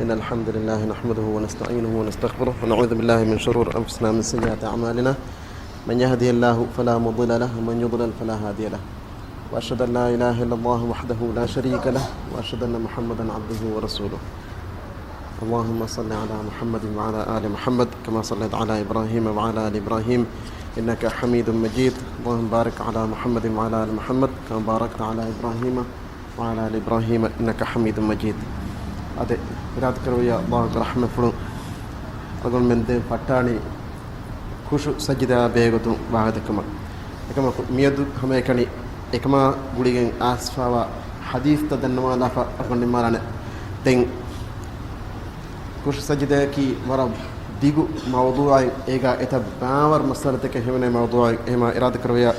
إن الحمد لله نحمده ونستعينه ونستغفره ونعوذ بالله من شرور أنفسنا من سيئات أعمالنا من يهده الله فلا مضل له ومن يضلل فلا هادي له وأشهد أن لا إله إلا الله وحده لا شريك له وأشهد أن محمدا عبده ورسوله اللهم صل على محمد وعلى آل محمد كما صليت على إبراهيم وعلى آل إبراهيم إنك حميد مجيد اللهم بارك على محمد وعلى آل محمد كما باركت على إبراهيم وعلى آل إبراهيم إنك حميد مجيد أده إراد كرويا الله رحمة فلو أقول من ده فتاني خشوع سجدة بيعودون بعدكما كما ميادو هم يكني كما قولين أسفا حديث تدنوا لا فأقول نمارنا تين خشوع سجدة كي ورب ديجو موضوع إيجا إتباور مسألة كهمنا موضوع إما إراد كرويا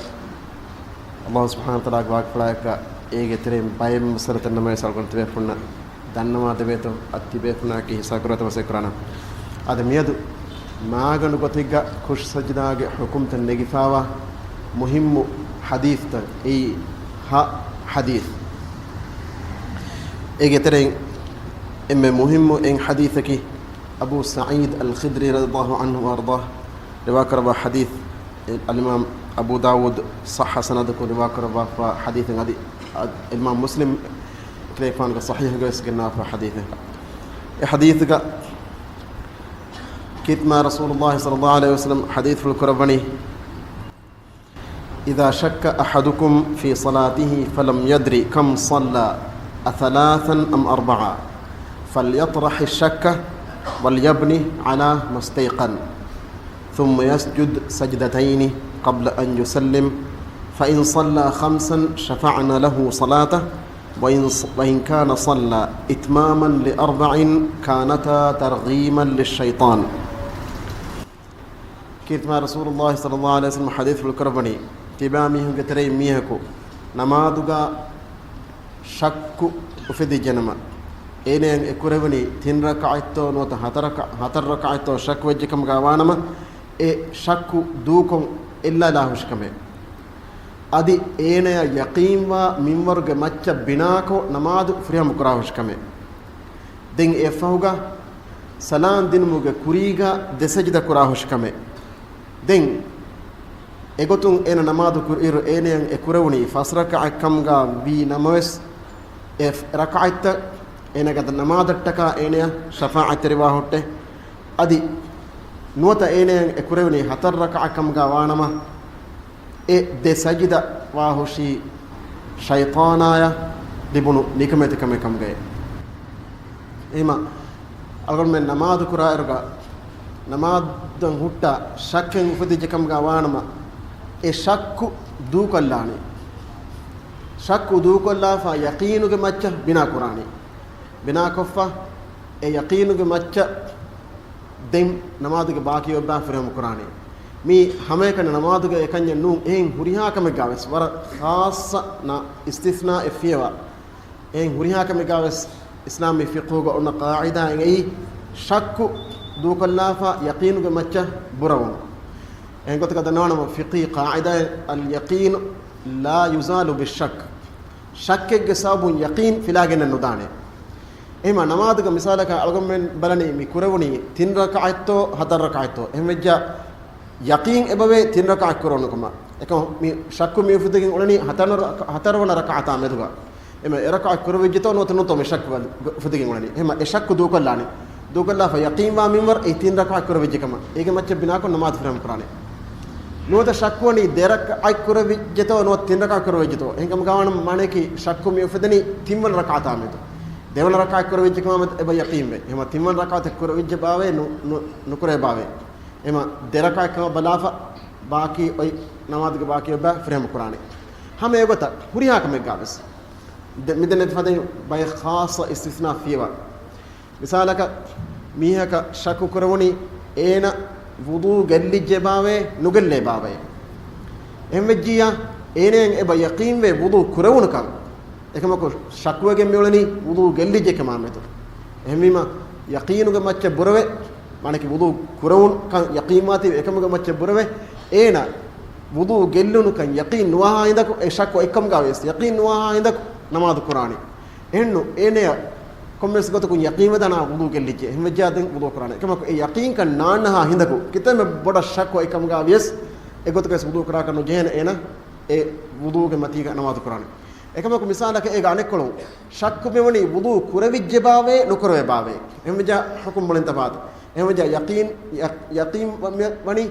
الله سبحانه وتعالى قاعد فلاك إيجا تريم بايم مسألة النما يسالكون تبيفنا دنما دبيتو أتبيفنا كي ساكرات وسكرانا هذا ميادو ما كانوا قتيجا خش سجدة حكومة النجفاوة مهم حديث أي ها حديث إيجا ترين إما مهم إن حديثك أبو سعيد الخدري رضي الله عنه وأرضاه رواكرب حديث الإمام أبو داود صح سندك رواكرب حديث هذه الإمام مسلم كيفان صحيح قيس قلنا في حديثه حديثك كتما رسول الله صلى الله عليه وسلم حديث في الكربني إذا شك أحدكم في صلاته فلم يدري كم صلى أثلاثا أم أربعة فليطرح الشك وليبني على ما استيقن ثم يسجد سجدتين قبل أن يسلم فإن صلى خمسا شفعنا له صلاته وإن كان صلى إتماما لأربع كانتا ترغيما للشيطان كيتما رسول الله صلى الله عليه وسلم حديث في الكربني تباميهم كتري ميهكو نمادوغا شك وفدي جنما إنين إكوربني تين ركعتو نوتا هتر ركعتو شك وجهكم غوانما شك دوكم إلا لا هشكمه أدي إنيا يقين ومنورج ماتش بناكو نمادو فريهم كراهشكمه دين إفهوغا سلام دين موجا كوريغا دسجدا كراهشكمه دين إغوتون إنا نمادو كوريرو إنيا إكوروني فاسركع كمغا بي نموس إف ركعت إنا قد نمادتكا إنيا شفاعة رواهوته أدي نوتا إنيا إكوروني هتر ركع كمغا وانما de sajida wa hoshi shaytanaya dibunu nikamete kame kamge ema algon men namaz kura erga namaz dan hutta shakken ufadi jakam ga wanama shakku du kallani shakku du kalla fa yaqinu ge macca bina qurani bina koffa yaqinu ge macca dem namaz ge baaki obba firham qurani मी हमें कन नमाज़ के एकन्य नू एं हुरिहा कमे गावेस वर खास ना इस्तिस्ना इफिया एं हुरिहा कमे गावेस इस्लाम में फिक़ह का उन क़ाइदा एंगई शक दो कल्लाफा यकीन के मच्चा बुरावन एं को तक दनाना फिक़ी क़ाइदा अल यकीन ला युज़ालु बिशक शक के साबुन यकीन फिलागे न नुदाने एमा नमाज़ का मिसाल का अलगम में बलनी मी कुरवनी तीन रकाअतो हतर रकाअतो एमजा यकीन एबवे तीन रकाअत करोन कमा एकम मी शक्कु मी फुदगिन उलनी हतर वन रकाअता मेदुगा एम रकाअत करवे जितो नो तो मे शक्क फुदगिन उलनी एम ए शक्कु दो कल्लानी दो कल्ला फ यकीन वा मिमर ए तीन रकाअत करवे जिकमा एगे मच्चे बिना को नमाज फरम कराने नो त शक्कु नी दे रकाअत करवे जितो नो तीन रकाअत करवे जितो एंगम गावन माने की शक्कु मी फुदनी तीन रकाअता मेदु देवन रकाअत करवे जिकमा मत एब यकीन वे एम तीन रकाअत करवे जबावे नो करे बावे एमा देरका का बलाफा बाकी ओई नमाज के बाकी बा फ्रेम कुरानी हम एगो त हुरिया का में गाबस मिदने फदे बाय खास इस्तिस्ना फीवा मिसाल का मीहा का शक करवनी एना वुदू गल्ली जबावे नुगल्ले बावे एमजिया एने एब यकीन वे वुदू करवन का एकम को शक वे मिलनी वुदू गल्ली जे कमा में तो एमिमा यकीन के मच्चे बुरवे माने कि वुदू कुरउन का यकीमाती एकम ग मच्चे बुरवे एना वुदू गेल्लुनु का यकीन नुहा इंदक ए शक एकम गावेस यकीन नुहा इंदक नमाज कुरानी एन्नु एने කොම්මස් ගොතකුන් යකීම දනා වුදු කෙල්ලිච්ච එහෙම ජාතෙන් වුදු කරන්නේ කම යකීන් කන් නාන්නහා හින්දකු කිතම බොඩ ශක්ව එකම ගා වියස් එගොතකස් වුදු කරා කරන ජේන එන ඒ වුදුගේ මතීක නමාතු කරන්නේ එකම කු මිසාලක ඒ ගානෙක් කොළොන් ශක්ක මෙවනි වුදු කුරවිජ්ජ භාවේ නුකරවේ භාවේ එහෙම ජා හුකුම් වලින් තපාත එහෙම ජා යකීන් වනි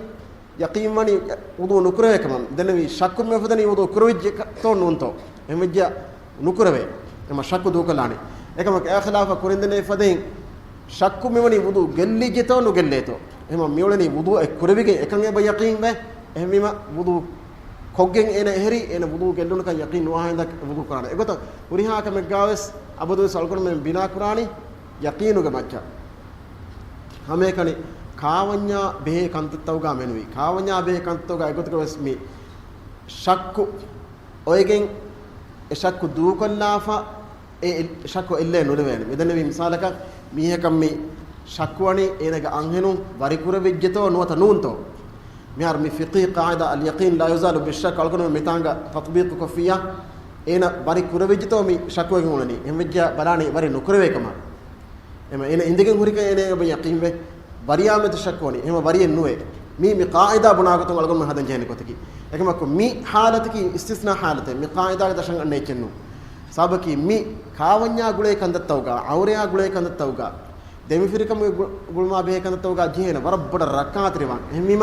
යකීන් වනි වුදු නුකරවේ කම දනවි ශක්ක මෙවදනි වුදු කුරවිජ්ජ තෝන්නුන්තෝ එහෙම ජා නුකරවේ එම ශක්ක දුකලානේ එකම ඛිලාෆ කුරින්දනේ ෆදෙන් ශක්කු මෙවනි වුදු ගෙල්ලිජතෝ නුගෙල්ලේතෝ එහෙම මෙවලනි වුදු එක් කුරවිගේ එකන් එබ යකීන් බෑ එහෙම වුදු කොග්ගෙන් එන එහෙරි එන වුදු ගෙල්ලුනක යකීන් නොහාඳ වුදු කරාන එගොත උරිහා කම ගාවස් අබදු සල්කොන මෙ බිනා කුරානි යකීනුග මච්චා හැමේකනි කාවඤ්ඤා බෙහෙ කන්තත්තවගා මෙනුයි කාවඤ්ඤා බෙහෙ කන්තත්තවගා එගොතක වස්මි ශක්කු ඔයගෙන් ඒ ශක්කු දුකල්ලාෆා ඒ ශක්කු එල්ලේ නුරවෑනේ මෙදෙනවි මිසාලක මීහකම් මේ ශක්කුවනි එනග අංහෙනු වරිකුර විජ්ජතෝ නොත නූන්තෝ මිහාර මි ෆිකී කායිදා අල් යකීන් ලා යුසාලු බිෂක් අල්කනු මෙතාංග තත්බීක් කොෆියා එන වරිකුර විජ්ජතෝ මි ශක්කුවගෙන් උනනි එම්විජ්ජ බලානි වරි නුකරවේකම එම එන ඉන්දගෙන් හුරික එනේ ඔබ යකීන් වේ වරියාමෙත ශක්කුවනි එහෙම වරියෙන් නුවේ මි කායිදා බුනාගතෝ අල්ගොම හදන් ජේන කොතකි එකමක මි හාලතකි ඉස්තිස්නා හාලතේ මි කායිදාගේ දශන් අන්නේ චෙන්නු ಸಾಬಕಿ ಮಿ ಕಾವಣ್ಯಾ ಗುಳೆ ಕಂದತ್ತವಗ ಔರ್ಯಾ ಗುಳೆ ಕಂದತ್ತವಗ ದೆಮಿಫಿರಿಕಮ್ ಗುಳ್ಮಾ ಬೇ ಕಂದತ್ತವಗ ಜೇನ ವರಬ್ಬಡ ರಕಾತ್ರಿವಾ ಹೆಮ್ಮಿಮ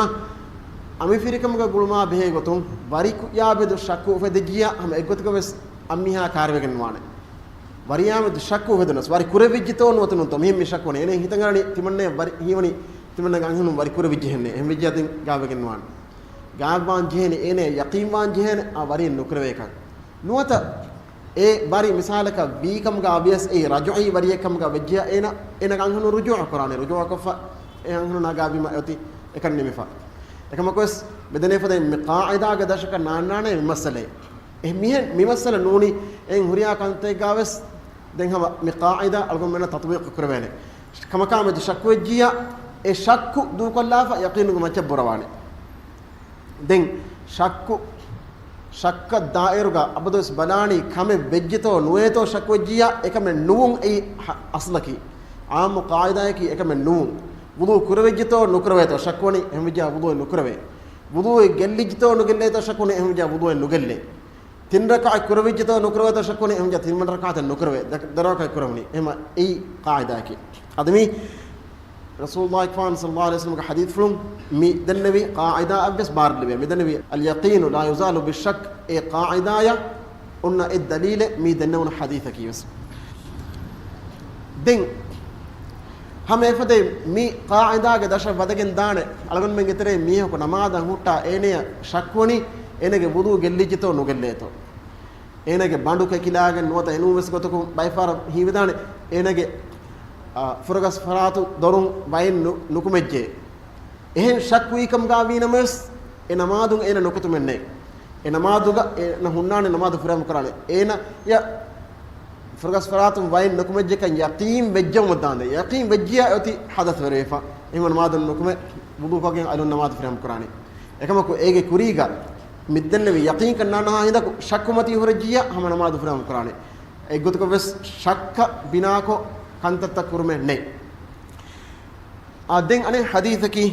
ಅಮಿಫಿರಿಕಮ್ ಗುಳ್ಮಾ ಬೇ ಗೊತು ವರಿಕು ಯಾಬೆದು ಶಕ್ಕು ಫೆದಜಿಯಾ ಹಮ ಎಗೊತಕವೆಸ್ ಅಮ್ಮಿಹಾ ಕಾರ್ವೆಗನ್ ವಾನೆ ವರಿಯಾಮದು ಶಕ್ಕು ಫೆದನಸ್ ವರಿ ಕುರವಿಜ್ಜಿತೋ ನೋತನು ತೊ ಮಿಹಿ ಶಕ್ಕು ನೆ ಹಿತಂಗಣಿ ತಿಮನ್ನೆ ವರಿ ಹೀವನಿ ತಿಮನ್ನ ಗಂಗನು ವರಿ ಕುರವಿಜ್ಜಿ ಹೆನ್ನೆ ಹೆಮ್ ವಿಜ್ಜಾತಿನ್ ಗಾವೆಗನ್ ವಾನೆ ಗಾವಾನ್ ಜೇನೆ ಏನೆ ಯಕೀನ್ ವಾನ್ ಜೇನೆ ಆ ವರಿ ನುಕ್ರವೇಕ ನುವತ ඒ බරි මිසාලක බීකම් ගා අබියස් ඒ රජුයි වරියකම් ගා වෙජ්ජා එන ගංහනු රුජුව කරානේ රුජුව කෆ ඒ ගංහනු නාගාබිම යති එකන් නෙමෙෆා එකම කොස් බෙදනේ ෆදේ මේ කායිදා ග දශක නාන්නානේ මිමසලේ ඒ මිහෙන් මිමසල නූනි එන් හුරියා කන්තේ ගාවස් දැන් හම මේ කායිදා අල්ගොම් මෙන්න තත්බීක් කරවන්නේ කම කාමද ශක්ක වෙජ්ජියා ඒ ශක්කු දුකල්ලාෆ යකීනු මච්චබරවානේ දැන් ශක්කු ශක්ක දායරුගා අබදොස් බලානි කම වෙජ්ජතෝ නුවේතෝ ශක්ක වෙජ්ජියා එකම නුවුන් ඒ අස්ලකි ආම කායිදායකි එකම නුවුන් වුදු කුරවෙජ්ජතෝ නුකරවේතෝ ශක්වනි එහමජා වුදු නුකරවේ වුදු ගෙල්ලිජ්ජතෝ නුගෙල්ලේතෝ ශක්වනි එහමජා වුදු නුගෙල්ලේ තින් රකා කුරවෙජ්ජතෝ නුකරවේතෝ ශක්වනි එහමජා තින් රකාත නුකරවේ දරවකයි කුරවනි එහම ඒ කායිදායකි අදමි رسول الله صلى الله عليه وسلم حديث فلم مي دنبي قاعدة أبس بار لبي مي دنبي اليقين لا يزال بالشك أي قاعدة قلنا الدليل مي دنون حديثك يوسف دين هم يفدي مي قاعدة قد أشرف بدكن دانة على من جتري ميه كنا ما ده هوتا إني شكوني إني كبودو جلّيجتو نقلّيتو إني كباندو ككيلاعن نوتا إنو بس كتوكم بايفار هي بدانة إني ෆුරගස් ෆරාතු දරුන් වයින් නුකුමෙජ්ජේ එහෙන් ශක්වීකම් ගාවීනමස් එනමාදුන් එන නොකතුමන්නේ එනමාදුග එන හුන්නානේ නමාදු ෆුරම් කරානේ එන ය ෆුරගස් ෆරාතු වයින් නුකුමෙජ්ජේ කන් යකීම් වෙජ්ජම් වදානේ යකීම් වෙජ්ජියා යති හදත් වරේෆා එහෙම නමාදුන් නුකුමෙ බුදු කගෙන් අලුන් නමාදු ෆුරම් කරානේ එකමකෝ ඒගේ කුරීගා මිද්දන්නේ යකීම් කන්නානා හින්දා ශක්කුමති හුරජියා හම නමාදු ෆුරම් කරානේ ඒ ගොතක වෙස් ශක්ක බිනාකෝ කන්තත්ත කුරුමේ නේ ආදෙන් අනේ හදීසකි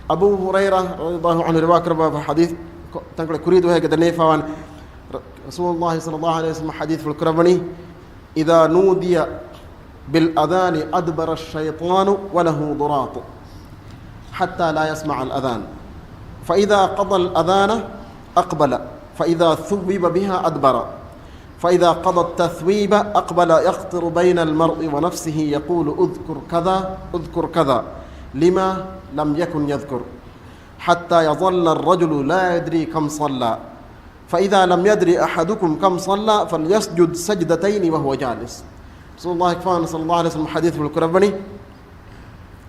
අබූ හුරයිරා රදියල්ලාහු අන්හු රිවායත් කරපු හදීස් තංකල කුරීදු හේක දනේ ෆවන් රසූලුල්ලාහි සල්ලල්ලාහු අලයිහි වසල්ලම් හදීස් ෆුල් කරවනි ඉදා නූදිය බිල් අදාන අද්බර الشيطان وله ضراط حتى لا يسمع الأذان فإذا قضى الأذان أقبل فإذا ثوب بها أدبر فإذا قضى التثويب أقبل يقطر بين المرء ونفسه يقول اذكر كذا لما لم يكن يذكر حتى يظل الرجل لا يدري كم صلى فإذا لم يدري أحدكم كم صلى فليسجد سجدتين وهو جالس رسول الله صلى الله عليه وسلم حديث في الكربني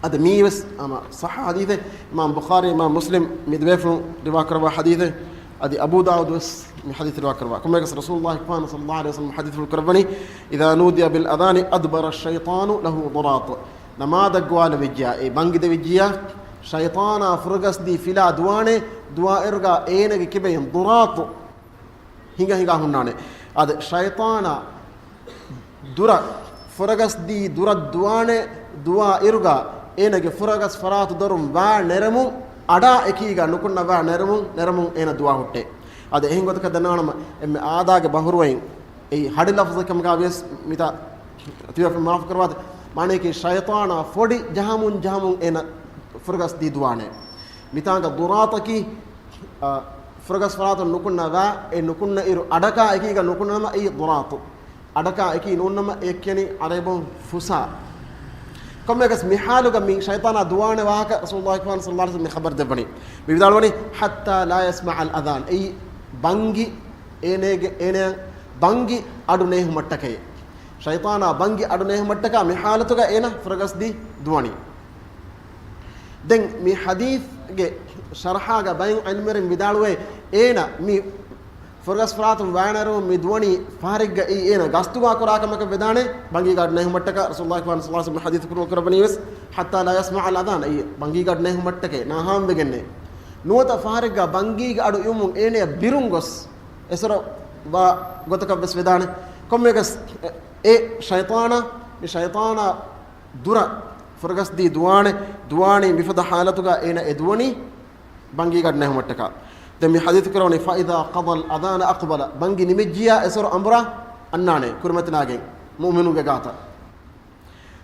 هذا ميبس أما صح حديثه إمام بخاري إمام مسلم مدبيفن رواكر حديثه أدي أبو داود بس من حديث الواكربا كما يقول رسول الله صلى الله عليه وسلم حديث الكربني إذا نودي بالأذان أدبر الشيطان له ضراط نما دقوان بجيا بانج دي بجيا شيطان فرقس دي فلا دوانه دوا إرغا إينك كبين ضراط هنگا هنگا هنانه هذا شيطان درا furagas di durad duane dua iruga enage furagas faratu darum va neramu ada ekiga nukunna va neramu ena dua hutte ade ehin godaka dananama emme aadaage bahurwain ei hadi lafzakam ga ves mita tiwa maaf karwat mane ki shaytana fodi jahamun ena furagas di duane mitanga durataki furagas faratu nukunna va e nukunna iru adaka ekiga nukunna ma ei duratu adaka eki nonnama ekkeni arabon fusa kommegas mihaluga min shaytana duwane wahaka rasulullah sallallahu alaihi wasallam khabar debani bidalwani hatta la yasma' al adhan ay bangi ene bangi adune humattake shaytana bangi adune humattaka mihalatuga ena furagas di duwani den mi hadith ge sharhaga bayin ilmirin bidalwe ena mi furgas faratum waanaru midwani farigga ena gastuga korakamaka vedane bangi gad nehu mattaka rasulullah sallallahu alaihi wasallam hadith kurabani wes hatta la yasma' al adhan ay bangi gad nehu mattake na ham begenne nuwata farigga bangi adu yumun ene birungos esoro ba gotaka bes vedane kommegas e shaytana dura furgas di duwane mifada halatuga ena edwani bangi gad nehu mattaka demi hadith karone fa idha qada al adhan aqbala bangi nimejia esor amra annane kurmatnage mu'minu ge gata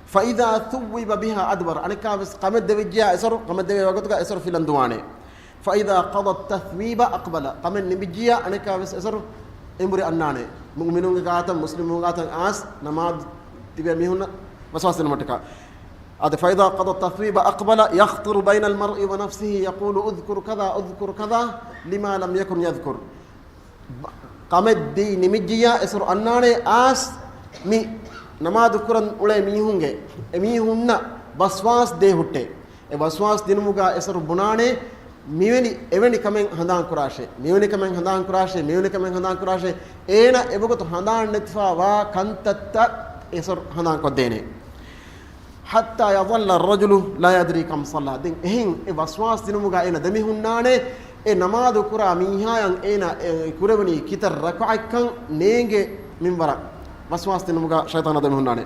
fa idha thuwiba biha adbar anika bas qamad devijia esor qamad devi wagatuga esor filan duwane fa idha qada at tathwiba aqbala qamad nimejia anika bas esor imri annane mu'minu ge gata muslimu gata as namaz tibe mihunna waswasin matka فإذا قضى التثويب أقبل يخطر بين المرء ونفسه يقول أذكر كذا لما لم يكن يذكر قامت دي نمجيا اسر أناني آس مي نما ذكرن أولي ميهوننا بسواس دي هوتي بسواس دينموغا اسر بناني එවැනි කමෙන් හඳාන් කුරාෂේ මෙවැනි කමෙන් හඳාන් කුරාෂේ ඒන එබගොත හඳාන් නැත්වා වා කන්තත්ත එසර් හඳාන් කොදේනේ hatta yadhalla ar-rajulu la yadri kam salla den ehin e waswas dinuga ena demi hunnane e namadu kura mihayan ena kurevani kitar rak'akan nenge minbara waswas dinuga shaytana demi hunnane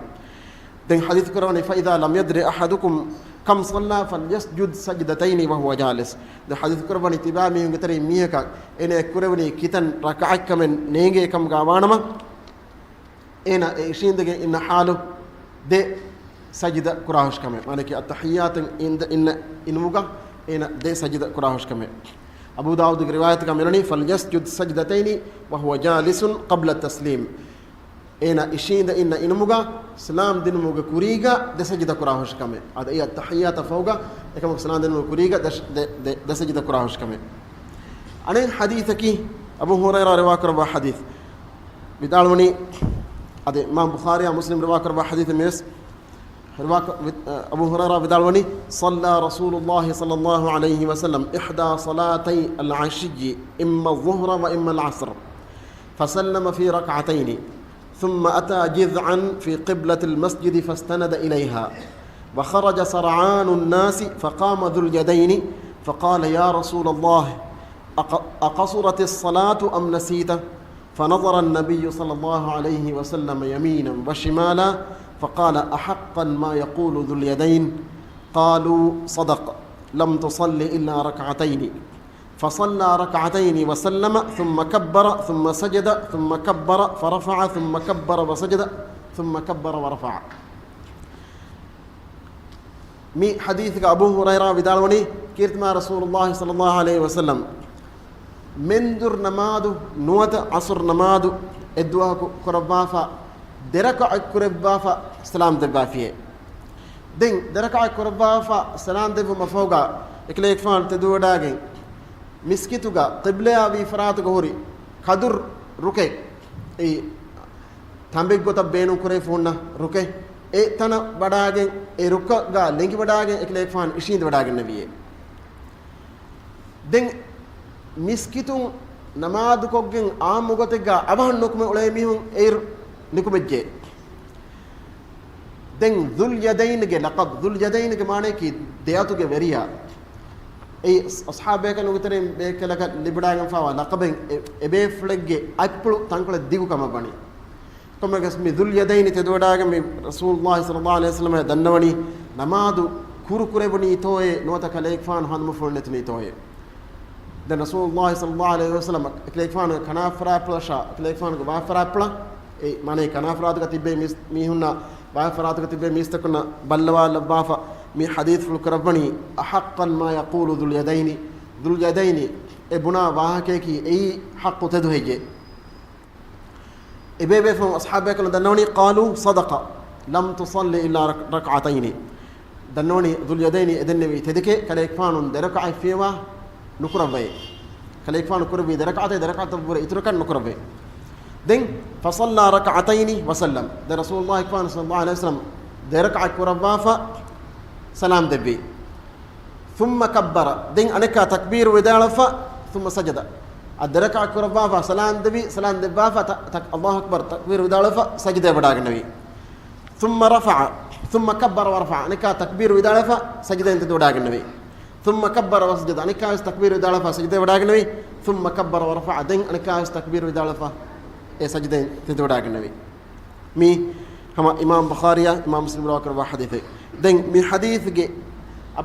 den hadith kurawani fa idha lam yadri ahadukum kam salla falyasjud sajdatayn wa huwa jalis den hadith kurawani tibami ngetari mihaka ena kurevani kitan rak'akan nenge kam gawanama ena e shindege inna halu de سجدة كراهش كمه معنى كي التحيات إن مجا إن ده سجدة كراهش كمه أبو داود رواية كاملاني فليسجد سجدتين وهو جالس قبل التسليم إن إشين ده إن مجا سلام دين مجا كوريجا ده سجدة كراهش كمه هذا إيه التحيات فوقا كم سلام دين مجا كوريجا ده سجدة كراهش كمه أنا حديثك أبو هريرة رواية كربا حديث بدالوني هذا إمام بخاري مسلم رواية كربا حديث ميس أبو هريرة بدالوني صلى رسول الله صلى الله عليه وسلم إحدى صلاتي العشي إما الظهر وإما العصر فسلم في ركعتين ثم أتى جذعا في قبلة المسجد فاستند إليها وخرج سرعان الناس فقام ذو اليدين فقال يا رسول الله أقصرت الصلاة أم نسيت فنظر النبي صلى الله عليه وسلم يمينا وشمالا فقال أحقا ما يقول ذو اليدين قالوا صدق لم تصل إلا ركعتين فصلى ركعتين وسلم ثم كبر ثم سجد ثم كبر فرفع ثم كبر وسجد ثم كبر ورفع مي حديث أبو هريرة بدالوني كيرت مع رسول الله صلى الله عليه وسلم من در نمادو نوت عصر نمادو ادوها كربافا دركع كربافا سلام دبافيه دين دركع كربافا سلام دب مفوقا اكليك فان تدو داغين مسكيتوغا قبله ابي فرات غوري خدر ركي اي تامبيك غوتا بينو كوري فونا ركي اي تنا بڑاگين اي ركغا لنگي بڑاگين اكليك فان اشيند بڑاگين نبيه دين مسكيتون نماز كوگين آموغتگا ابهن نكم اولي ميهون اير نكمجه دين ذو اليدين کے لقب ذو اليدين کے معنی کی دیاتو کے وریا اي اصحابے کا نوترے بے کلک لبڑا فاوا لقب ابے فلگے اپلو تانکل دیگو کما بنی كما قسمي ذو اليدين تدوداغ مي رسول الله صلى الله عليه وسلم دنوني نمادو كور كوربني توي نوتا كليك فان هان مفرنتني توي دن رسول الله صلى الله عليه وسلم كليك فان كنافرا بلاشا كليك فان غافرا بلا اي ماني كنافرا تبي مي هنا غافرا تبي ميستكنا بلوا لبافا مي حديث في الكربني احقا ما يقول ذو اليدين ابنا واهكي اي حق تدهجي إبابة فهم أصحابك دنوني قالوا صدقة لم تصلي إلا ركعتين دنوني ذو اليدين إذن تدكي كليكفان دركعة فيما نكربي كليكفان كربي دركعة بور إتركا نكربي دين فصلى ركعتين وسلم ده رسول الله كفان صلى الله عليه وسلم دركعة كربافة سلام دبي ثم كبر دين أنك تكبير ودالفة ثم سجد الدركعة كربافة سلام دبافة الله أكبر تكبير ودالفة سجد بداغ النبي ثم رفع ثم كبر ورفع نكا تكبير ودالفة سجد انت بداغ النبي ثم كبر وسجد نكا تكبير ودالفة سجد بداغ النبي ثم كبر ورفع دين نكا تكبير ودالفة سجد انت بداغ النبي مي كما إمام بخاري إمام مسلم رواكر حديثه دين مي حديث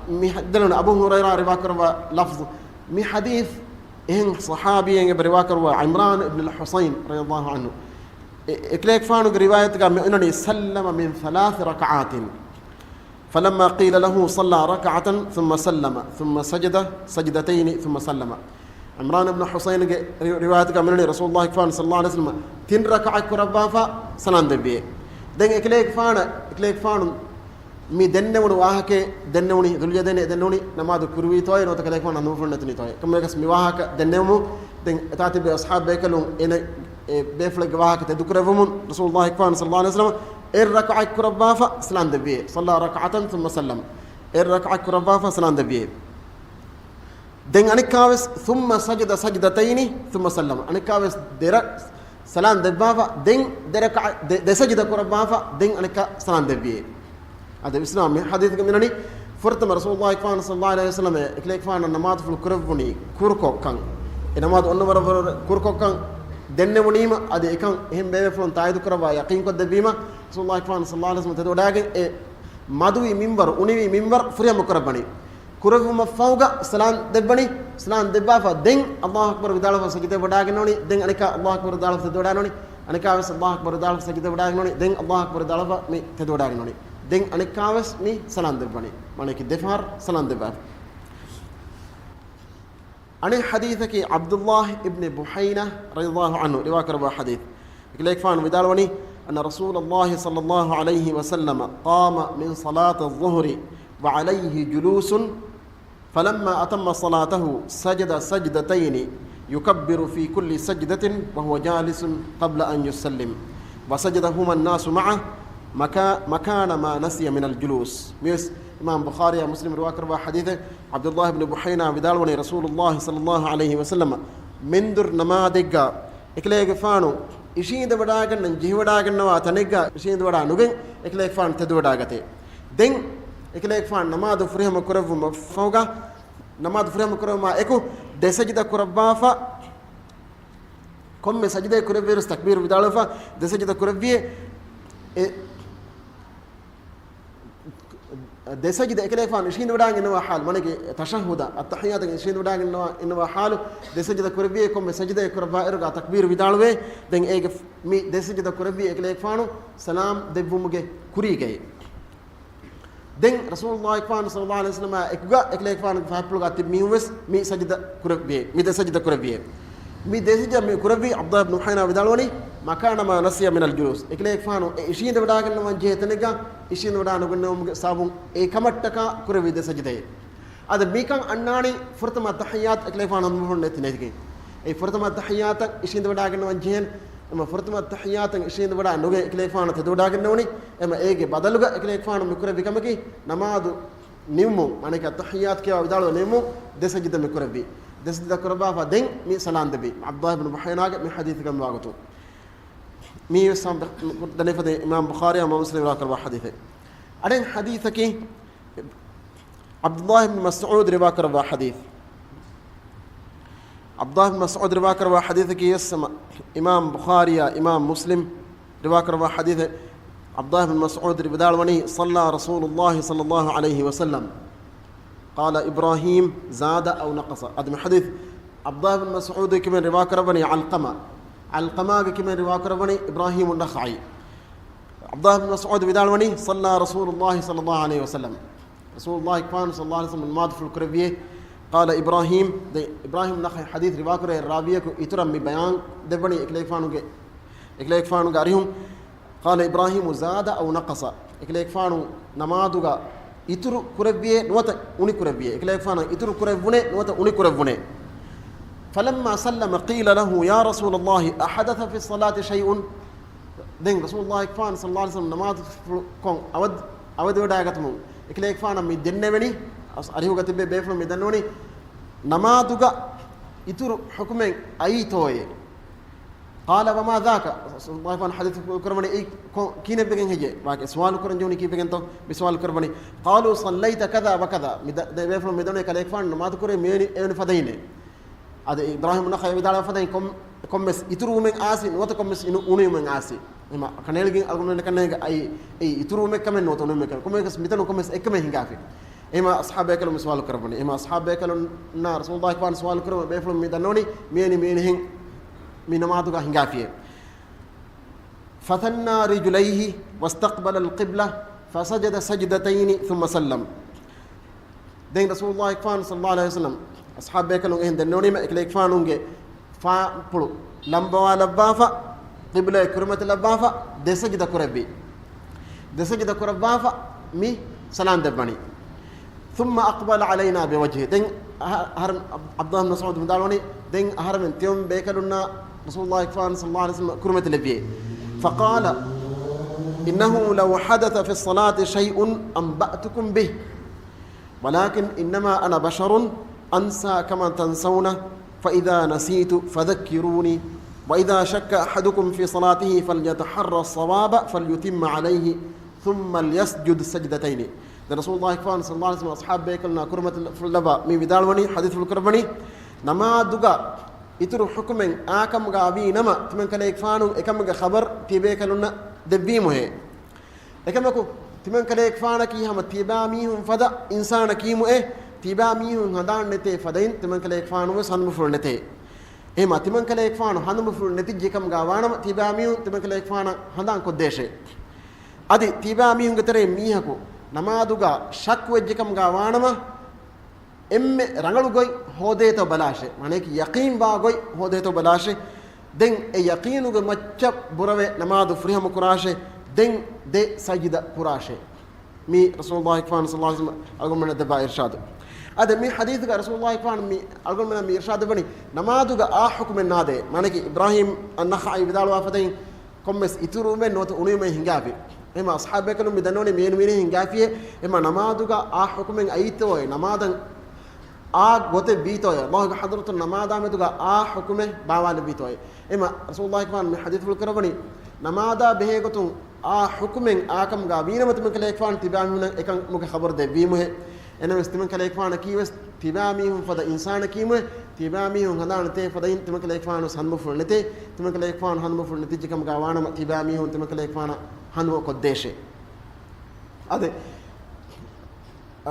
مي دلنا أبو هريرة رواكر لفظ مي حديث إن صحابي برواكر وعمران بن الحصين رضي الله عنه إكليك فانو رواية قال إنني سلم من 3 ركعات فلما قيل له صلى ركعة ثم سلم ثم سجد سجدتين ثم سلم عمران بن الحصين رواية قال إنني رسول الله صلى الله عليه وسلم 3 ركعة كربافا سلام دبيه دين إكليك فانو مي دنوني واهك دنوني ذو اليدين دنوني نماذج كروي توي نو تكليك فان نوفرنتني توي كما يقسم واهك دنمو دين تاتي باصحاب بيكلون ان بيفلق واهك تذكرهم رسول الله صلى الله عليه وسلم الركعه كربافا سلام دبي صلى ركعه ثم سلم الركعه كربافا سلام دبي دين انكاوس ثم سجد سجدتين ثم سلم انكاوس درك سلام دبافا دين درك سجد كربافا دين انك سلام دبي هذا الإسلام حديث منني فرتم رسول الله صلى الله عليه وسلم إكليك فان النماذج في الكرفوني كوركو كان النماذج أنه كوركو كان دنيا ونيمة هذا كان هم بيفلون تايدو كربا يقين قد بيما رسول الله صلى الله عليه وسلم تدو لكن مادوي منبر ونيمي منبر فريا مكربني كرفو مفوقا سلام دبني سلام دبافا دين الله أكبر بدالف سجد بداغنوني دين أنك الله أكبر بدالف تدودانوني أنك الله أكبر بدالف سجد بداغنوني دين الله أكبر بدالف مي تدودانوني دين أنكاوس مي سلام دبني مانك دفار سلام دبار أنا حديثك عبد الله ابن بحينة رضي الله عنه رواك ربا حديث يقول فان بدالوني أن رسول الله صلى الله عليه وسلم قام من صلاة الظهر وعليه جلوس فلما أتم صلاته سجد سجدتين يكبر في كل سجدة وهو جالس قبل أن يسلم وسجدهما الناس معه مكان ما نسي من الجلوس ميس إمام بخاري مسلم رواك ربا حديثه عبد الله بن بحينا بدالوني رسول الله صلى الله عليه وسلم من در نمادق إكليك فانو إشين دبداغن نجيه وداغن نوا تنقى إشين دبدا نغن إكليك فان تدوداغتي دين إكليك فان نماد فريهم كرف مفوقا نماد فريهم كرف ما إكو دي سجد كربافا كم سجد كرف فيرس تكبير بدالفا دي سجد كرف فيه ده سجد إكليك فان إشين وداعن إنه حال مانك تشهد التحيات إشين وداعن إنه حاله ده سجد كربيه كم سجد كربا إرجع تكبير بدالوه دين إيج مي ده سجد كربيه إكليك فانو سلام دبومجه كوريجه دين رسول الله صلى الله عليه وسلم إكليك فان فهبلغ تب ميوس مي سجد كربيه مي ده سجد كربيه مي ده سجد مي كربيه عبد الله بن حينا بدالوني مكان ما نسي من الجلوس إكليك فانو إشين ده بداعن إنه جهتنيكا إشين وداعن إنه صابون كمتّكا كربيه ده سجده هذا بيكان أناني فرتم التحيات إكليك فانو مهون نتنيجي فرتم التحيات إشين ده بداعن إنه جهن أما فرتم التحيات إشين ده بداعن نوجي إكليك فانو تدوداعن إنه أما إيجي بدلوجا إكليك فانو مكربيه كمكي نمادو نيمو مانك التحيات كيا بدالو نيمو ده سجده مكربيه ده سجده كربا فدين مي سلام دبي عبد الله بن بحينا من حديث كم واقتو مي يسام دنيفة إمام بخاري وإمام مسلم راكر حديثه أرين حديثك عبد الله بن مسعود رواكر حديث عبد الله بن مسعود رواكر حديثك يسمى إمام بخاري إمام مسلم رواكر حديث عبد الله بن مسعود بدالوني صلى رسول الله صلى الله عليه وسلم قال إبراهيم زاد أو نقص. هذا حديث عبد الله بن مسعود كمن رواكر بني علقمة كمن رواكر بني إبراهيم النخعي. عبد الله بن مسعود بدالوني صلى رسول الله صلى الله عليه وسلم رسول الله كان صلى الله عليه وسلم الماضي في الكربية قال إبراهيم النخعي حديث رواكر الرابية يترم ببيان دبني إكليك فانو قاريهم قال إبراهيم زاد أو نقص إكليك فانو نمادوغا يترو كربية نوتا أوني كربية إكليك فانو يترو كربوني نوتا أوني كربوني. فلما سلم قيل له يا رسول الله أحدث في الصلاة شيء. دين رسول الله كفان صلى الله عليه وسلم نماذج كون أود وداعتهم إكليك فانا ميدنّي أريه قتبة بيفلم ميدنّوني نماذج يتر حكمين أي توي. قال وما ذاك رسول الله كفان حديث كرمني أي كين بيجن هجى باك سؤال كرن جوني كيف بيجن تو بسؤال كرمني قالوا صليت كذا وكذا بيفلم ميدنّوني كليك فان نماذج كري ميني فدينه. هذا إبراهيم نخاي بدال فدين كمس يترو من آسي نوت كمس إنه أوني من آسي. إما كنيلين أقولون كنيل أي يترو من كمان نوت أوني من كمان كمس ميتانو كمس إكمه هنگافي. إما أصحاب بيكلوا مسوال كربني إما أصحاب بيكلوا نار رسول الله كان سوال كربني بيفلم ميدانوني مين هن من ما تقع هنگافيه. فتنا رجليه واستقبل القبلة فسجد سجدتين ثم سلم. دين رسول الله كان صلى الله عليه وسلم أصحاب بيكلوا إهن دنوني ما إكليك فانونجي فا بلو لمبوا لبافا قبلة كرمة لبافا دسجد كربافا مي سلام دبني ثم أقبل علينا بوجهه. دين هرم عبد الله بن مسعود مدالوني دين هرم تيوم بيكلونا رسول الله كفان صلى الله عليه وسلم كرمة لبيه فقال إنه لو حدث في الصلاة شيء أنبأتكم به ولكن إنما أنا بشر أنسى كما تنسون فإذا نسيت فذكروني وإذا شك أحدكم في صلاته فليتحرى الصواب فليتم عليه ثم ليسجد سجدتين. رسول الله صلى الله عليه وسلم أصحاب بيكلنا كرمة فلبا من بدالوني حديث الكربني نما دقا يترو حكمين آكم غابي نما تمن كليك فانو إكم خبر تبيكلنا دبيمه إكمكو تمن كليك فانكي هم تباميهم فدا إنسان كيمو تباميهم هدان نتي فدين تمن كليك فانو سن مفرول نتي إما تمن كليك فانو هن مفرول نتي جكم غاوانم تباميهم تمن كليك فانا هدان كوديشه أدي تباميهم كتري ميهكو نمادوغا شك وجكم غاوانم إم رنگلو گوي هوديتو بلاشه معنی کہ یقین با گوي هوديتو بلاشه دين يقينو گه مچ بروه نماز فريهم كراشه دين دي سجده كراشه مي رسول الله صلى الله عليه وسلم اقول من دبا ارشاد هذا مي حديث رسول الله مي اقول من مي ارشاد بني نمازوغا حكم الناده معنی کہ ابراهيم النخعي بدال وافدين كمس يترو من نوت اوني مي هنگافي اما اصحاب كانوا مدنوني مين هنگافي اما نمازوغا حكم ايتو نمازن غوته بيتوي الله حضرت النماذ مدوغا حكمه باوال بيتوي اما رسول الله كان من حديث الكربني نماذ بهغتون حكمن كم غابين متمن كليك فان تبامون اكن مك خبر ده بيمه انا مستمن كليك فان كيوس تباميهم فدا انسان كيمه تباميهم هدان تي فدا تمن كليك فان سن فلنتي تمن كليك فان هن فلنتي جكم غاوانا تباميهم تمن كليك فان هن قدشه هذا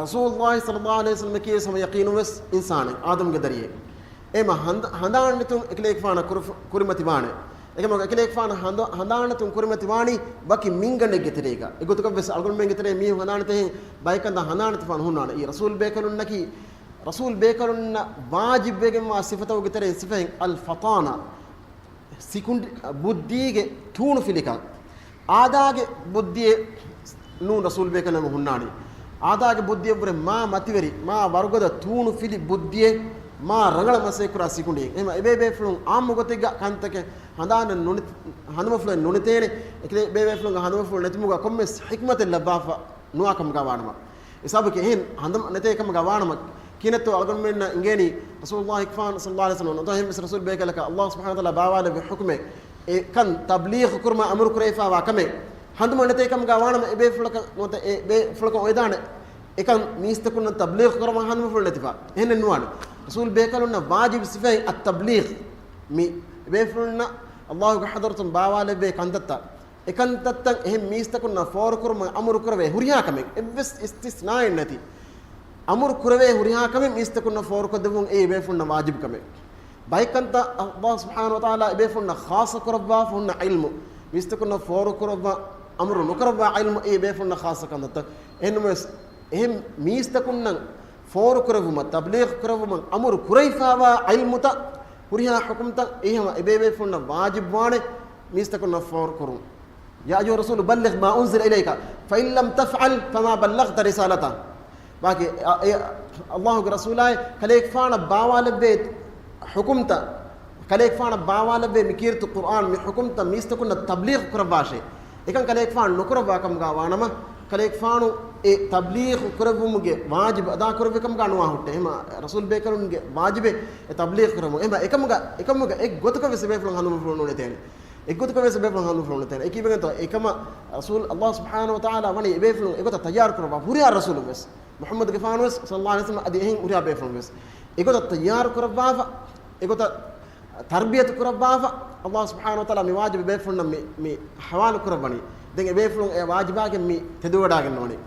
رسول الله صلى الله عليه وسلم كي سم يقين بس انسان ادم قدريه اما هندان نتون اكليك فانا كرمتي بانه اكما اكليك فانا هندان نتون كرمتي باني باقي مينغن گتريگا اگوتك بس الگل من گتري مي هندان ته بايكن هندان تفان هونان اي رسول بيكلن نكي رسول بيكلن واجب بيگم صفته گتري صفه الفطانه سكند بديگه تون فيليكا آداگه بديه نون رسول بيكلن هوناني ආදාගේ බුද්ධිය පුරේ මා මතිවරි මා වර්ගද තූණු ෆිලි බුද්ධියේ මා රංගල මසේ කුරා සිකුණේ එම එබේ ෆ්ලුන් ආම්මගතෙග කන්තක හඳාන නුනි හඳම ෆ්ලුන් නුනිතේනේ එකලේ බේ ෆ්ලුන් හඳම ෆ්ලුන් නැතිමුග කොම්මස් හික්මත ලබාෆා නුවකම් ගවානම ඉසබක එහෙන් හඳම නැතේකම ගවානම කිනතෝ අල්ගන් මෙන්න ඉංගේනි රසූලුල්ලාහි සල්ලල්ලාහු අලයිහි වසල්ලම් නතහිම් රසූල් බේකලක අල්ලාහ් සුබ්හානහු වතාලා බාවාල බිහුක්මේ ඒ කන් තබ්ලීග් කුර්ම අමරු කුරේෆා වාකමේ හඳම නැතේකම ගවානම එබේ ෆ්ලක නොත ඒ බේ ෆ්ලක ඔයදාන එකන් මිස්තකුන තබ්ලීග් කරම හඳම ෆුල් නැතිපා එහෙන් නුවාන රසූල් බේකලුන වාජිබ් සිෆයි අත් තබ්ලීග් මි බේ ෆුල්න අල්ලාහ් ග හදරතුන් බාවාල බේ කන්දත්ත ekantattan ehem miistakunna for kurma amur kurave huriha kame evs istisna nati amur kurave huriha kame miistakunna for kodevun e befunna wajib kame baikanta Allah subhanahu wa ta'ala e befunna khasa kurava funna ilmu miistakunna for kurava amru nukurava ilmu e befunna khasa kanta enmes ehem miistakunna for kuravuma tabligh kuravuma amur kuraifawa ilmuta huriha hukumta ehma e befunna wajib wane miistakunna for kurum يا أيها الرسول بلغ ما أنزل إليك فإن لم تفعل فما بلغت رسالته باقي الله رسوله كليك فانا باوال بيت حكمته كليك فانا باوال بيت مكيرت القرآن من حكمته ميستكون التبليغ كرباشي إذا كليك فان نكربا كم قاوانا ما كليك فانو تبليغ كربو مجي واجب أدا كربو كم قانوا هوته إما رسول بيكرون مجي واجب تبليغ كربو إما إكم مجا إك قط كم سبب فلان هنو مفلون تاني إكوت كم سبب فلان هنو مفلون تاني إكيد بينتو إكما رسول الله سبحانه وتعالى وني بيفلون إكوت تيار كربا هوريا الرسول بس محمد كفانوس صلى الله عليه وسلم أديهم هوريا بيفلون بس إكوت تيار كربا إكوت تربية كربا الله سبحانه وتعالى مواجب بيفلون مي حوال كرباني دين بيفلون واجباك مي تدودا كنوني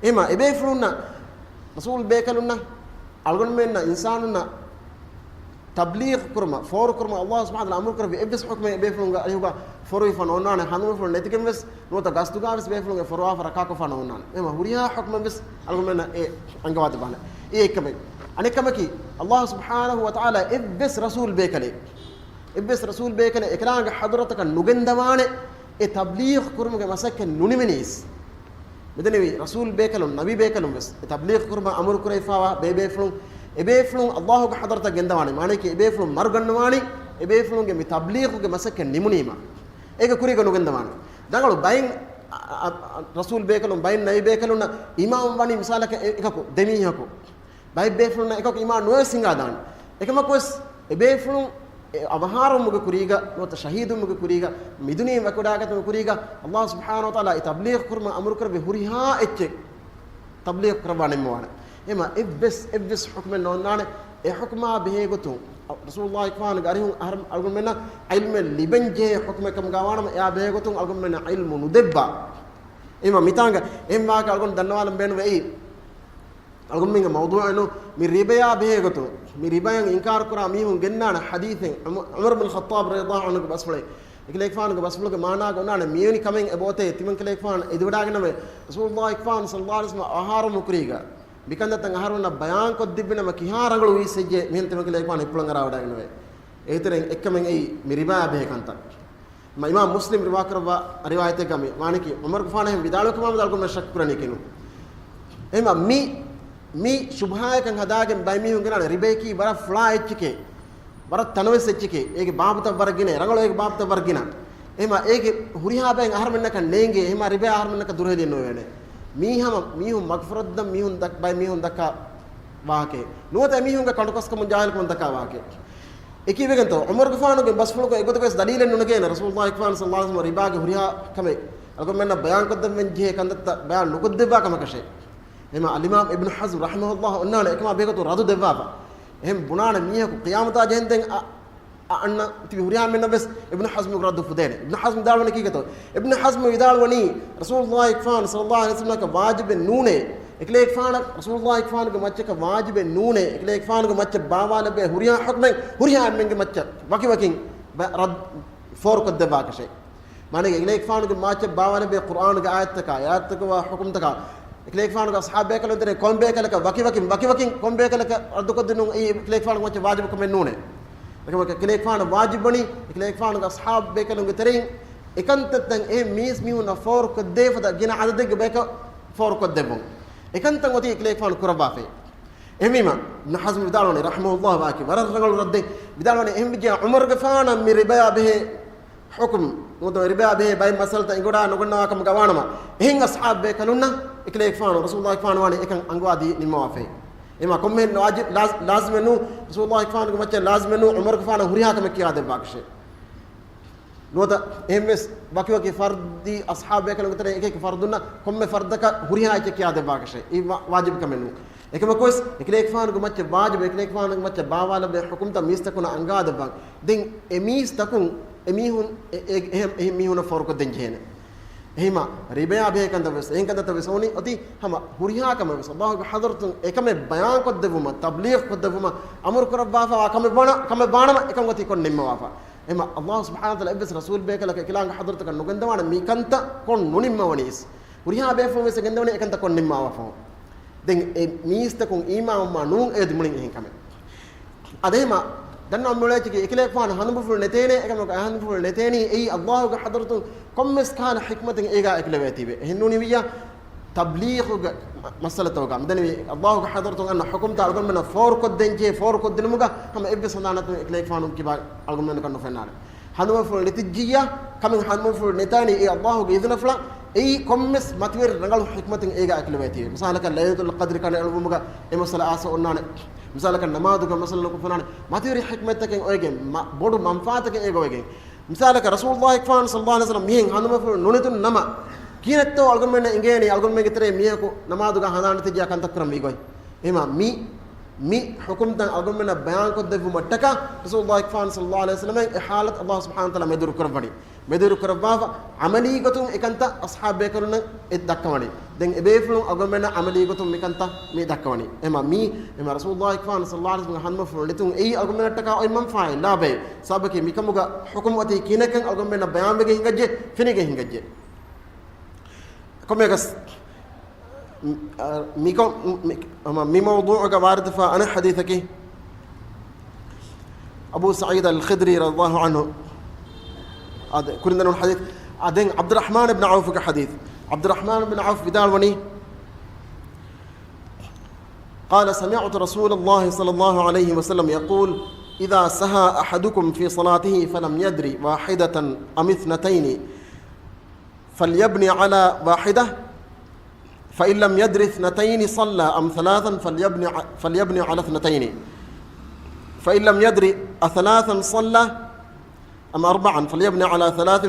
إما بيفلون رسول بيكلونا ألقون منا إنساننا تبليغ كرما فور كرما الله سبحانه وتعالى أمر كرما إبس حكم بيفلون أيوة فوري فنونان هنوم فلون نتكلم بس نوتا غاستوغا بس بيفلون فوروا فركاكو فنونان إما هوريها حكم بس ألقون منا أنجوات بنا كم أنا كم كي الله سبحانه وتعالى إبس رسول بيكلي إبس رسول بيكلي إكرام حضرتك نوجندمانه تبليغ كرما كمسك نونيمنيس بدني رسول بيكلون نبي بيكلون بس تبليغ كرما أمر كريفاوا بيفلون إبيفلون الله كحضرتك جندواني مانك إبيفلون مرجندواني إبيفلون جم تبليغ كمسك نيمونيما كوري كانوا جندواني دعالو باين رسول بيكلون باين نبي بيكلون إمام بني مثالك إكاكو دميه كو باين بيفلون إكاكو إمام نوسينغ دان إكما كوس إبيفلون أبهارهم مك كوريجا نوت شهيدهم مك كوريجا مدني مكوداعة مك كوريجا الله سبحانه وتعالى تبليغ كرما أمر كربه هوريها إتشك تبليغ كرباني موانا إما إبس حكم النونان حكمها بهيجتو رسول الله كمان قارئهم أرجو منا علم لبنجه حكم كم قوانا يا بهيجتو أرجو منا علم ندبّا إما ميتانغ إما كأرجو دنوالم بينو إيه أرجو منا موضوع إنه مريبيا بهيجتو مريبيا إنكار كرا ميهم جنّان حديثين عمر بن الخطاب رضي الله عنه بس فلي إكليك فان بس فلك معنا قلنا ميوني كمين أبوته تمن كليك فان إدوداعنا رسول الله كمان صلى الله عليه وسلم أهارم مكريجا بيكنا تنهارنا بيان كدبنا مكيها رجل ويسجى مين تمن كليك فان يبلغ راوداعنا إيترين إكمن أي مريبا بهكانتا ما إمام مسلم رواكروا روايته كمي مانكي عمر كفانه بدالو كمان بدالكم نشك كراني كنو إما مي شبهاء كان هداعن بايمي هنگنا ريبيكي برا فلاي تشكي برا تنويس تشكي إيك بابتا برجينه رجل إيك بابتا برجينا إما إيك هوريها بين أهر منك نينجي إما ريبي أهر منك دوره دينو يعني ميهم مغفرت دم ميهم دك باي ميهم دكا واقع نوتا ميهم كالوكس كم جاهل كم دكا واقع إكيد بيجنتو عمر كفانو كن بس فلوك إيكو تبص دليل إنه نكين رسول الله كفان صلى الله عليه وسلم ريبا هوريها كم أقول منا بيان قدم من جه كندت بيان نقد دبا كم كشيء إما الإمام ابن حزم رحمه الله أننا إكما بيجتو رادو دبابا هم بنانا ميه قيامة جهنتين أن تبيهوريان من بس ابن حزم يقرأ فدين ابن حزم دار وني كيكتو ابن حزم يدار وني رسول الله كفان صلى الله عليه وسلم كواجب النونة إكليك فان رسول الله كفان كماتش كواجب النونة إكليك فان كماتش باوان به هوريان حكمه هوريان من كماتش باكين رد فور قد باك شيء معنى إكليك فان كماتش باوان به قرآن كآيات تك وحكم تك إكليك فان كأصحاب بيكلو ترى كون بيكلك باكين كون بيكلك أردو كدنو إكليك فان كماتش واجب كم النونة إكليك فان واجب بني إكليك فان كأصحاب بيكلو ترين إكنت تن ميز ميون فور كده فدا جينا عدد بيك فور كده بون إكنت تنقطي إكليك فان كربافي إميما ابن حزم بدالوني رحمه الله باكي ورا الرجل رد بدالوني إم بيجي عمر كفانا من ربايا به حكم وده ربايا به باي مسألة إنقرا نقولنا كم جوانا ما هين أصحاب بيكلونا إكليك فان رسول الله كفانا واني إكن أنقوادي نموافي إما كم من واجب لازم إنه رسول الله كفانا كم لازم إنه عمر كفانا هريها كم كيادة باكشة نودا إمس باكي فردي أصحاب بيكلو ترى إيك فردنا كم فردك هريها إيك كيادة باكشة إيه واجب كمنو إيك ما كويس إكليك فان كم واجب إكليك فان كم باوالا بحكم تميز تكون أنقاد باك دين إميز تكون إميهون فورك دنجهنا එහෙම රිබයා බේකන්ද වෙස් එහෙන්කන්ද තවසෝනි අති හැම හුරියාකම වෙස් අල්ලාහ්ගේ හදරතුන් එකම බයාන් කොද්දවුම තබ්ලීග් කොද්දවුම අමර කරබ්බාෆා කම බානම එකම ගති කොන්නෙම්ම වාෆා එහෙම අල්ලාහ් සුබ්හානහු වතාලා එබ්බස් රසූල් බේකලක කිලාංග හදරතක නුගන්දවන මිකන්ත කොන් නුනිම්ම වනිස් හුරියා බේෆෝ වෙස් ගෙන්දවන එකන්ත කොන්නෙම්ම වාෆා දැන් ඒ මීස්තකුන් ඊමාම්මා නුන් ඒ දිමුලින් එහෙන්කම අදේම dan amulati ke ikle fan hanbu ful netene ekam ko hanbu ful neteni ei allah ga hadratu kommes kana hikmatin ega ikle wetibe hinnuni wiya tabligh masalatu ga madani allah ga hadratu an hukum ta algon mena for ko denje for ko dinmuga ham ebbe sananatu ikle fanum kiba algon mena kanu fenare hanbu ful netijia kamin hanbu ful netani ei allah ga idna fula ei kommes matwer rangal hikmatin ega ikle wetibe misalaka laylatul qadr kana albuga e masala asa onnane misalaka namaduga masalan ko fanane matiri hikmataken oyge bodu manfaatake ego oyge misalaka rasulullah sallallahu alaihi wasallam mihen hanuma fu nunitun nama kinetto algon men ingeni algon men gitere miyako namaduga hanana tijiya kantakram igoy ema mi hukum tan algon men bayan ko devu mataka rasulullah sallallahu alaihi wasallam e halat allah subhanahu wa taala medur kurvani medur kurvafa amali gotum ekanta ashabe karuna ed dakkawani den ebeflu agomena amali gotum mikanta me dakkawani ema rasulullah sallallahu alaihi wasallam hanma fu litun ei agomena taka oy man faay labe sabake mikamuga hukum wati kinakan agomena bayan bege hingajje finige hingajje komegas miko mi mawdu'u ga warid fa ana hadithaki abu sa'id al-khidri radiyallahu anhu هذا كلنا الحديث بعدين عبد الرحمن بن عوف كحديث عبد الرحمن بن عوف بدالوني قال سمعت رسول الله صلى الله عليه وسلم يقول إذا سهى أحدكم في صلاته فلم يدري واحدة أم اثنتين فليبني على واحدة فإن لم يدري اثنتين صلى أم ثلاثا فليبني على اثنتين فإن لم يدري أثلاثا صلى أما أربعا فليبني على ثلاث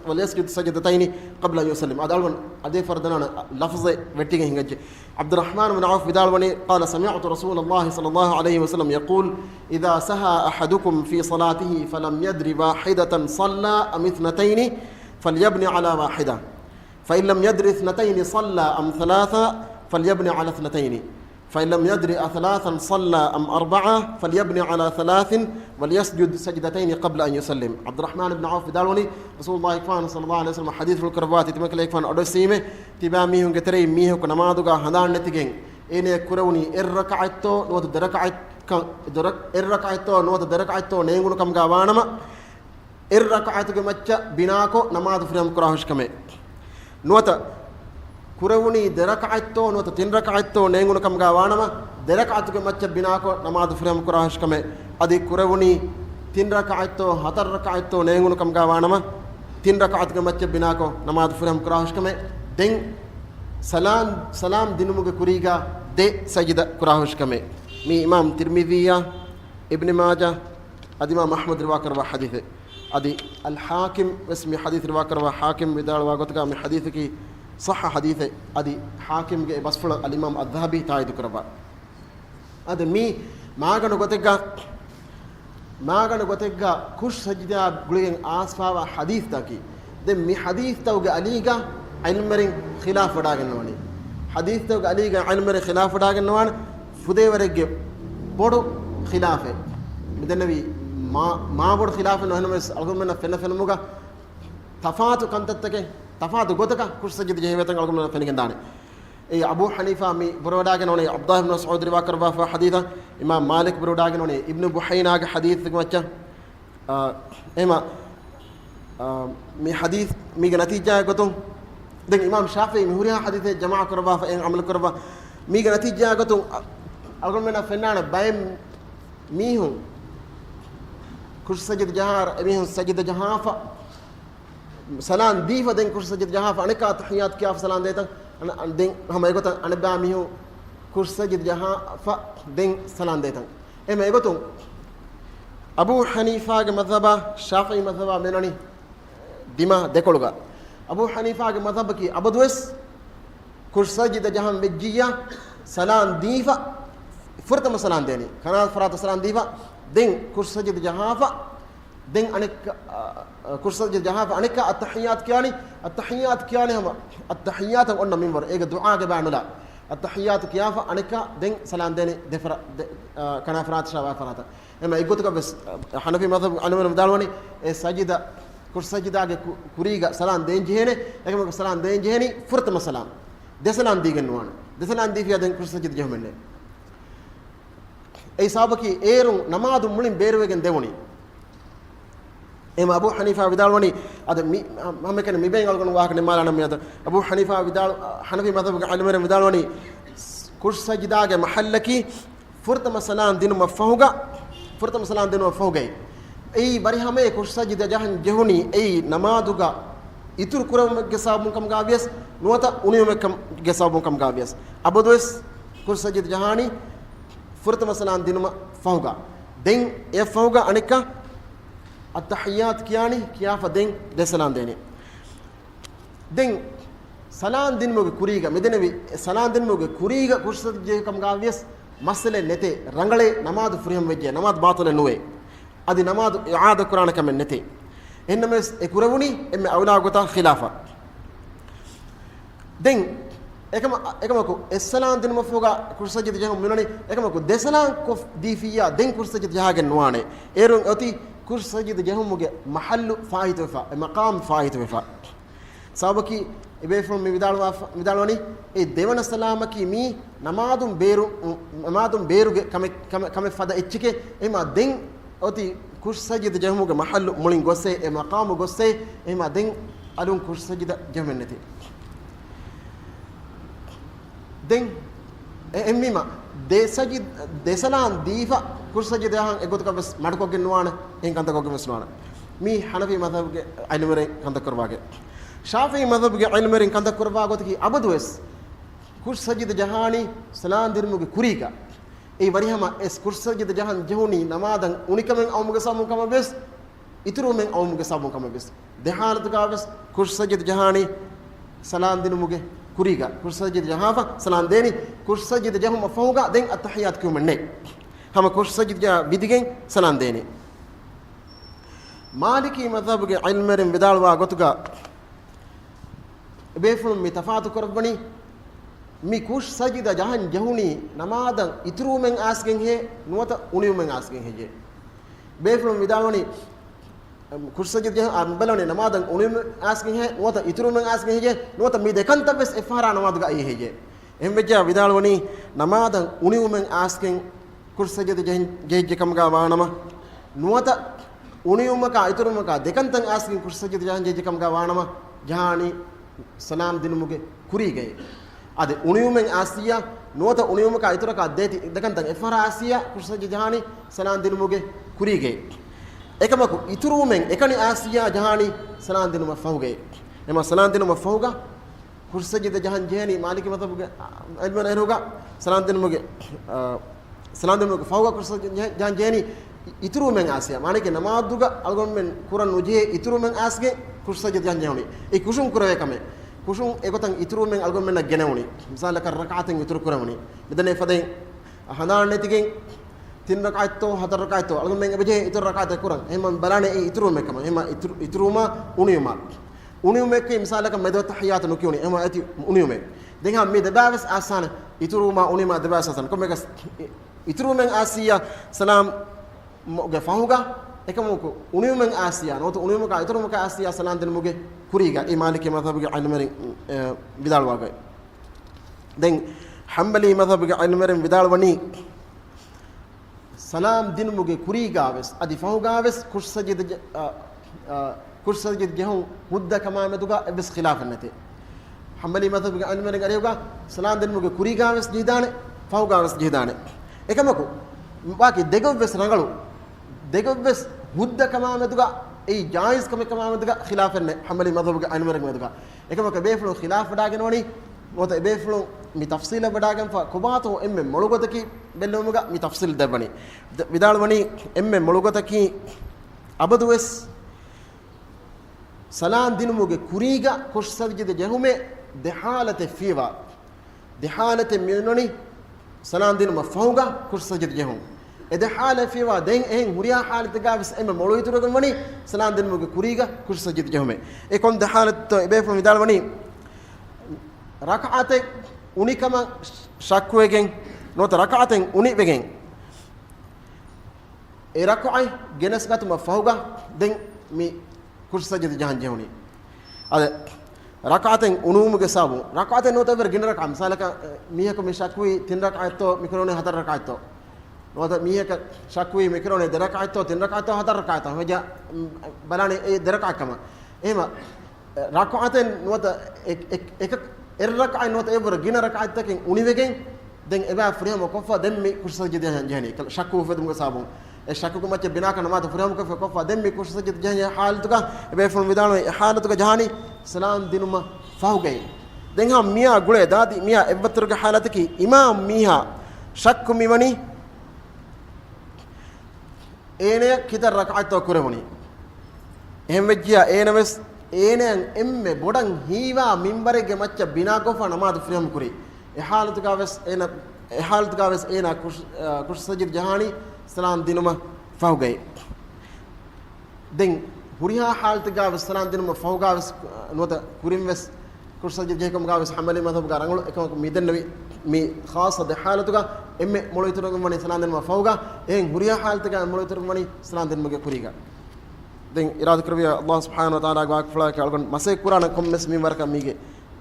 وليسجد سجدتين قبل أن يسلم هذا فردنا لفظ وتيجي هنجي عبد الرحمن بن عوف بدالوني قال سمعت رسول الله صلى الله عليه وسلم يقول إذا سهى أحدكم في صلاته فلم يدري واحدة صلى أم اثنتين فليبني على واحدة فإن لم يدري اثنتين صلى أم ثلاثة فليبني على اثنتين فإن لم يدري أثلاثا صلى أم أربعة فليبني على ثلاث وليسجد سجدتين قبل أن يسلم عبد الرحمن بن عوف دالوني رسول الله صلى الله عليه وسلم حديث في الكربات تمك ليكفان أدرسيمه تباميه كتري ميه كنمادوغا هدان نتيجين إني كروني الركعتو نوت الركعتو نوت دركعتو نينغلو كم غوانما الركعتو كمچا بناكو نماز فريم كراهش كمه نوت كروني دركعتو نوت تين ركعتو نينغلو كم غوانما دركعتو كمچا بناكو نماز فريم كراهش كمه ادي كروني تين ركعتو هتر ركعتو نينغلو كم غوانما تين ركعتو كمچا بناكو نماز فريم كراهش كمه دين سلام دينموغ كوريغا دي سجدة كراهش كمه مي امام ترمذية ابن ماجه ادي امام احمد رواكر وحديثه ادي الحاكم اسمي حديث رواكر وحاكم بدار واغتك من حديثك صح حديثه ادي حاكم بسفل الامام الذهبي تايد كربا ادي مي ماغن غتك كش سجدة غلين اسفا حديث تاكي دم مي حديث توغ عليغا علمرين خلاف وداغنوني حديث توغ عليغا علمرين خلاف وداغنوان فديورگه بودو خلافه مدنبي ما بودو خلافه نهنمس الگمنا فنموغا تفاتو كنتتك تفاتو غتك كش سجدة جهوتن الگمنا فنگنداني اي ابو حنيفه مي بروداغنوني عبد الله بن مسعود رواكر با حديثه امام مالك بروداغنوني ابن بحينا حديث مچا اما مي حديث مي نتيجه غتون دين امام شافعي مهوريا حديث جماعه كربا فان عمل كربا مي نتيجه غتون الگمنا فنانا بايم ميهم كش سجد جهار ميهم سجد جهافه سلام ديفا دين كش سجد جهافه انك تحيات كيف سلام ديتا دين هم يقولون أنا بعميه كرس سجد جها فدين سلام ديتان إما يقولون أبو حنيفة مذهبه شافعي مذهبه مناني دما دكولغا أبو حنيفة مذهبك أبدوس كرس سجد جها مجيا سلام ديفا فرت سلام ديني كنا فرات سلام ديفا دين كرس سجد جها den anek kursajid jahafa anek at-tahiyat kiyani hama at-tahiyat onna minwar ega du'a ge ba'nula at-tahiyat kiyafa anek den salam deni defra kana farat shawa farata ema igotuka bes hanafi madhab alama dalwani e sajida kursajida ge kuriga salam den jehene ekama salam den jeheni furtama salam desalam digen nuwana desalam difiya den kursajid jehmenne ei sabaki erun namadu mulin berwegen devoni ema Abu Hanifa vidalwani ad mammekene miben algon wahakne malana miyata Abu Hanifa vidal Hanafi madhab ge almere vidalwani kursajida ge mahallaki furtama salam dinu mafahuga furtama salam dinu mafahugai ei bari hame kursajida jahan jehuni ei namaduga itur kuram ge sabun kam gavies nuata uniyum kam ge sabun kam gavies abodwes kursajid jahani furtama salam dinu mafahuga den e fahuga anika at-tahiyat kiyani kiyafa den de salam deni den salam din moge kuriga medenevi salam din moge kuriga kursad je kam gavies masale nete rangale namaz furiham vejje namaz batale nuwe adi namaz i'ada qur'an kam nete ennames e kurawuni emme awla gota khilafa den ekama ko salam din mafuga kursad je jahum minani ekama ko de salam ko difiya den kursad je jahagen nuane erun oti kursajid jahumuge mahallu faahit wafa maqam faahit wafa sabaki ibefum mi vidalwani e devana salamaki mi namadum beruge kame fada echike ema den oti kursajid jahumuge mahallu mulin gosse e maqam gosse ema den alun kursajid jahmenneti den emmima desalan difa kursajid jahan egotuka bes madko genwana en kanta ko gemswana mi Hanafi madhab ge ilmere kanta korwage Shafi'i madhab ge ilmere kanta korwa gotki abadwes kursajid jahani salam dirmuge kurika ei warihama es kursajid jahan jehuni namadan unikamen awmuge samu kam bes itrumen awmuge samu kam bes dehalat ga bes kursajid jahani salam dirmuge kuriga kursajid jahafa salam deni kursajid jahum fahuga den at-tahiyat kumanne hama kursajid ja bidigen salam deni maliki madhab ge ilmeren vidalwa gotuga befulum mi tafatu korbani mi kursajid jahan jahuni namadan itrumen asgen he nuwata uniumen asgen heje befulum vidalwani kursajid jahan ambalone namadan unium asgen he nuwata itrumen asgen heje nuwata mi dekanta bes ifara namaduga ay heje embeja vidalwani namadan uniumen asgen kursajid jahan jeje kamga waanama nuwata uniyumaka iturumaka dekantan askin kursajid jahan jeje kamga waanama jahani salam dinumuge kurige ade uniyumen asiya nuwata uniyumaka ituraka deti dekantan ifara asiya kursajid jahani salam dinumuge kurige ekamaku iturumen ekani asiya jahani salam dinuma fahuge ema salam dinuma fahuga kursajid jahan jehani maliki madhabuge ilman eruga salam dinumuge fahuga kursajid jahan jehani itrumen asiya manike namaduga algon men kuran nuje itrumen asge kursajid jahan jehani e kushun kurave kame kushun egotan itrumen algon men genewni misal ka rak'atin itru kurawni medane fadai hanan netigen tin rak'ato hadar rak'ato algon men beje itru rak'at kuran eman balane e itrumen kama ema itruma uniyuma ke misal ka medo tahiyat nukuni ema ati uniyume denga me dabas asana itruma unima dabas asana komeka itrumen asiya salam moge fahuga ekamuko uniyumen asiya noto uniyumuka itrumuka asiya salam den moge kuriga e maliki madhhabuge ilmere bidalwaga den hanbali madhhabuge ilmere bidalwani salam din moge kuriga ves adi fahuga ves kursajid jehun mudda kama meduga bes khilafannate hanbali madhhabuge ilmere gareuga salam din moge kuriga ves jidane fahuga ves jidane ekamuko baki degovves rangalu degovves mudda kama meduga ei jaiz kama meduga khilafenne hanbali madhhabuge ilmere meduga ekamaka beflu khilaf dagenoni mota beflu mi tafsila badagan fa kubato emme molugotaki bellumuga mi tafsil dabani vidalwani emme molugotaki abadwes salam dinumuge kuriga kursajid jahume dehalate fiwa dehalate minoni salam dinuma fahuga kursajid jahum ede hale fiwa den en huriya halat gavis em molu iturugan wani salam den muge kuriga kush sajid jahume e kon de halat to ebe from vidal wani rak'ate unikama shakkuegen nota rak'aten uni wegen e rak'ai genas gatuma fahuga den mi kush sajid jahan jehuni ade rak'aten unumuge sabu rak'aten nota ver gin rak'am salaka mihako mi shakkui tin rak'at to mikrone hadar rak'at to nota mihaka shakkui mikrone de rak'at to tin rak'at to hadar rak'at hoja balani e de rak'at kama ema rak'aten nota ek rak'ai nota ever gin rak'at taken uni wegen den eba friham kofa den mi kush sajid jahan jehani shakku fedum ge sabu e shakku ko macce bina kana mata friham kofa den mi kush sajid jahan halatuka ebe fon vidano halatuka jahani salam dinuma fahugay den ha miya gule dadi miya ebbaturge halataki imam miha shakku miwani ene kitar rak'at to kuremuni ehmejja enemes enen emme bodan hiwa minbarege macca bina kofa namaz friham kuri e halatuka ves ena kush sajid jahani salam dinuma fahugay den huriha halatuka ves salam dinuma fahuga ves nota kurim ves kush sajid jehkom ga ves hamali madhab ga rangul ekam midennavi mi khasa de halatuka emme moloiturugum mani salam dinuma fahuga en huriha halatuka moloiturugum mani salam dinuma ge kuriga den irad karbiya Allah subhanahu wa ta'ala ga akfla ka algon masay qur'an kommes mi warka mige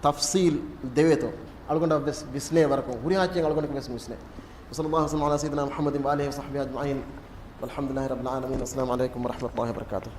tafsil deveto algonda bes bisne warko huriha chen algon ko bes misne sallallahu alaihi wa sallam ala sayyidina muhammadin wa alihi wa sahbihi ajma'in walhamdulillahi rabbil alamin assalamu alaikum wa rahmatullahi wa barakatuh